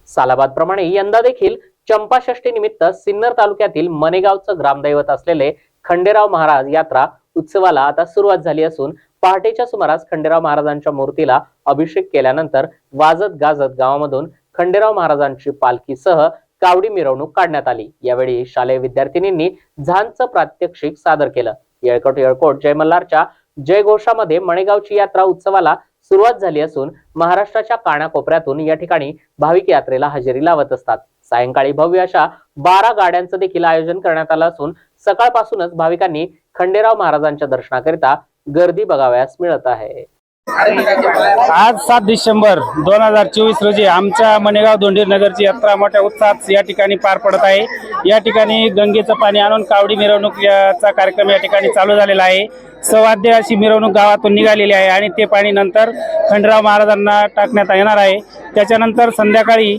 सालाबाद प्रमाणे यंदा देखील चंपाषष्ठी निमित्त सिन्नर तालुक्यातील मनेगावचं ग्रामदैवत असलेले खंडेराव महाराज यात्रा उत्सवाला आता सुरुवात झाली असून पहाटेच्या सुमारास खंडेराव महाराजांच्या मूर्तीला अभिषेक केल्यानंतर वाजत गाजत गावामधून खंडेराव महाराजांची पालखीसह कावडी मिरवणूक काढण्यात आली। यावेळी शालेय विद्यार्थिनींनी झांजचं प्रात्यक्षिक सादर केलं। येळकोट येळकोट जय मल्हारच्या जयघोषामध्ये मणेगावची यात्रा उत्सवाला सुरुवात झाली असून महाराष्ट्राच्या कानाकोपऱ्यातून या ठिकाणी भाविक यात्रेला हजेरी लावत असतात। सायंकाळी भव्य अशा 12 गाड्यांचं देखील आयोजन करण्यात आलं असून सकाळपासूनच भाविकांनी खंडेराव महाराजांच्या दर्शनाकरिता गर्दी बघावयास मिळत आहे। आज 7 डिसेंबर 2024 रोजी आमच्या मनेगाव दोंडीर नगरची यात्रा मोठ्या उत्साहात या ठिकाणी पार पडत आहे। या ठिकाणी गंगेचं पाणी आणून कावडी मिरवणूक याचा कार्यक्रम या ठिकाणी चालू झालेला आहे। सवाद्य अशी मिरवणूक गावातून निघालेली आहे आणि ते पाणी नंतर खंडेराव महाराजांना टाकण्यात येणार आहे। त्याच्यानंतर संध्याकाळी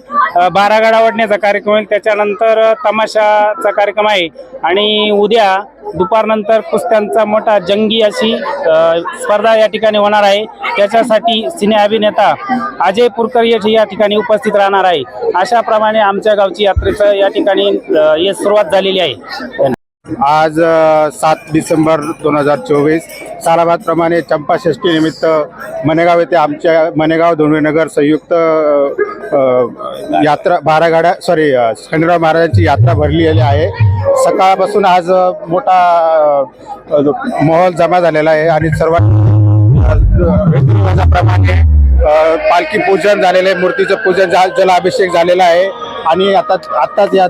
12 गाडा ओढण्याचा कार्यक्रम होईल। त्याच्यानंतर तमाशाचा कार्यक्रम आहे आणि उद्या दुपारनंतर कुस्त्यांचा मोठा जंगी अशी स्पर्धा या ठिकाणी होणार आहे। त्याच्यासाठी सिने अभिनेता अजय पुरकर या ठिकाणी उपस्थित राहणार आहे। अशा प्रमाणे आमच्या गावची यात्रेचं या ठिकाणी सुरुवात झालेली आहे। आज 7 डिसेंबर 2024 सालाबाद प्रमाणे चंपाषष्ठी निमित्त मनेगाव येथे आमच्या मनेगाव दोंडीनगर संयुक्त यात्रा 12 गाड्या खंडेराव महाराजांची यात्रा भरलेली आहे। सकाळपासून आज मोठा माहोल जमा झालेला आहे आणि सर्वांप्रमाणे पालखी पूजन झालेले, मूर्तीचं पूजन, जलाभिषेक झालेला आहे आणि आताच या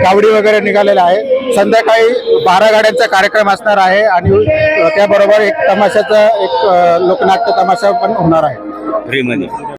कावडी वगैरे निघालेला आहे। संध्याकाळी 12 गाड्यांचा कार्यक्रम असणार आहे आणि त्याबरोबर एक तमाशाचा एक लोकनाट्य तमाशा पण होणार आहे फ्रीमध्ये।